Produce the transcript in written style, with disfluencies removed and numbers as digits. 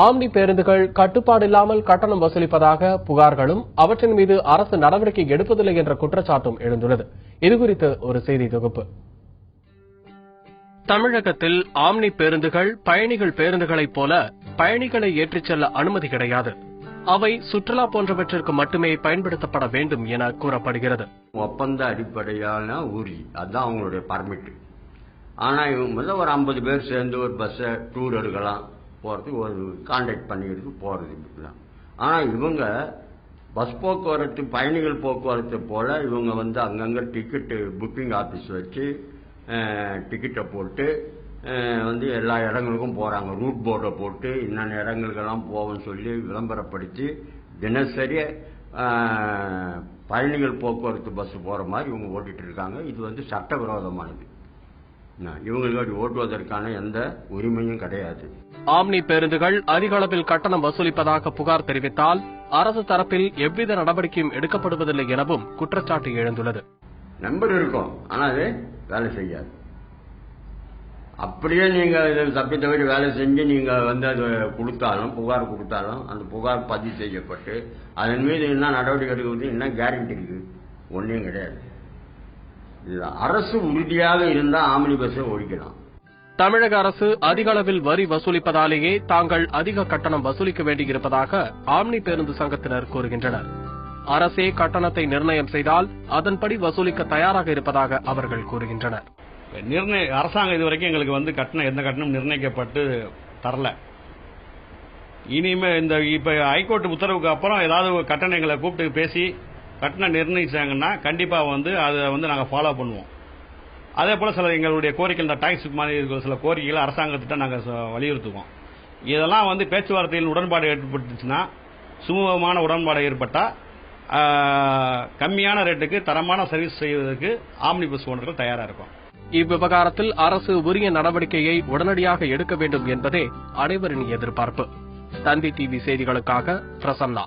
Omni பேருந்துகள் கட்டுப்பாடில்லாமல் கட்டணம் வசூலிப்பதாக புகார்களும் அவற்றின் மீது அரசு நடவடிக்கை எடுப்பதில்லை என்ற குற்றச்சாட்டும் எழுந்துள்ளது. இதுகுறித்து ஒரு செய்தி தொகுப்பு. தமிழகத்தில் ஆம்னி பேருந்துகள் பயணிகள் பேருந்துகளைப் போல பயணிகளை ஏற்றிச் செல்ல அனுமதி கிடையாது. அவை சுற்றுலா போன்றவற்றிற்கு மட்டுமே பயன்படுத்தப்பட வேண்டும் என கூறப்படுகிறது. ஒப்பந்த அடிப்படையான ஊர்தி அதுதான் அவங்களுடைய பர்மிட். ஆனா இவங்க ஒரு 50 பேர் சேர்ந்து ஒரு பஸ்ஸை டூர் எடுக்கலாம், போறதுக்கு ஒரு கான்டாக்ட் பண்ணிக்கிறதுக்கு போறது. ஆனா இவங்க பஸ் போக்குவரத்து பயணிகள் போக்குவரத்து போல இவங்க அங்கங்க டிக்கெட் புக்கிங் ஆபீஸ் வச்சு டிக்கெட்டை போட்டு எல்லா இடங்களுக்கும் போறாங்க. ரூட் போர்டை போட்டு இன்னென்ன இடங்களுக்கெல்லாம் போவோம்னு சொல்லி விளம்பரப்படுத்தி தினசரி பயணிகள் போக்குவரத்து பஸ் போற மாதிரி இவங்க ஓட்டிட்டு இருக்காங்க. இது சட்டவிரோதமானது. இவங்களுக்கு ஓட்டுவதற்கான எந்த உரிமையும் கிடையாது. ஆம்னி பேருந்துகள் அதிக அளவில் கட்டணம் வசூலிப்பதாக புகார் தெரிவித்தால் அரசு தரப்பில் எவ்வித நடவடிக்கையும் எடுக்கப்படுவதில்லை எனவும் குற்றச்சாட்டு எழுந்துள்ளது. நம்பர் இருக்கும், ஆனா அது வேலை செய்யாது. அப்படியே நீங்க தப்பி தவறி வேலை செஞ்சு நீங்க அது கொடுத்தாலும் புகார் கொடுத்தாலும் அந்த புகார் பதிவு செய்யப்பட்டு அதன் மீது என்ன நடவடிக்கை எடுக்கிறது என்ன கேரண்டி இருக்கு? ஒன்றும் கிடையாது. அரசு உறுதியாக இருந்தா ஆம்னி பஸ்ஸை ஒழிக்கலாம். தமிழக அரசு அதிக அளவில் வரி வசூலிப்பதாலேயே தாங்கள் அதிக கட்டணம் வசூலிக்க வேண்டியிருப்பதாக ஆம்னி பேருந்து சங்கத்தினர் கூறுகின்றனர். அரசே கட்டணத்தை நிர்ணயம் செய்தால் அதன்படி வசூலிக்க தயாராக இருப்பதாக அவர்கள் கூறுகின்றனர். அரசாங்கம் இதுவரைக்கும் எங்களுக்கு எந்த கட்டணம் நிர்ணயிக்கப்பட்டு தரல. இனிமே இப்ப ஹைகோர்ட் உத்தரவுக்கு அப்புறம் ஏதாவது கட்டணங்களை கூப்பிட்டு பேசி கட்டணம் நிர்ணயிச்சாங்கன்னா கண்டிப்பா அதை நாங்க ஃபாலோ பண்ணுவோம். அதே போல சில எங்களுடைய கோரிக்கை, இந்த டாக்ஸ் மாதிரி இருக்கிற சில கோரிக்கைகளை அரசாங்கத்திட்ட நாங்க வலியுறுத்துவோம். இதெல்லாம் பேச்சுவார்த்தையில் உடன்பாடு ஏற்பட்டுச்சுன்னா, சுமூகமான உடன்பாடு ஏற்பட்டா கம்மியான ரேட்டுக்கு தரமான சர்வீஸ் செய்வதற்கு ஆம்னி பஸ் ஓனர்கள் தயாரா இருக்கும். இவ்விவகாரத்தில் அரசு உரிய நடவடிக்கையை உடனடியாக எடுக்க வேண்டும் என்பதே அனைவரின் எதிர்பார்ப்பு. தந்தி டிவி செய்திகளுக்காக பிரசன்னா.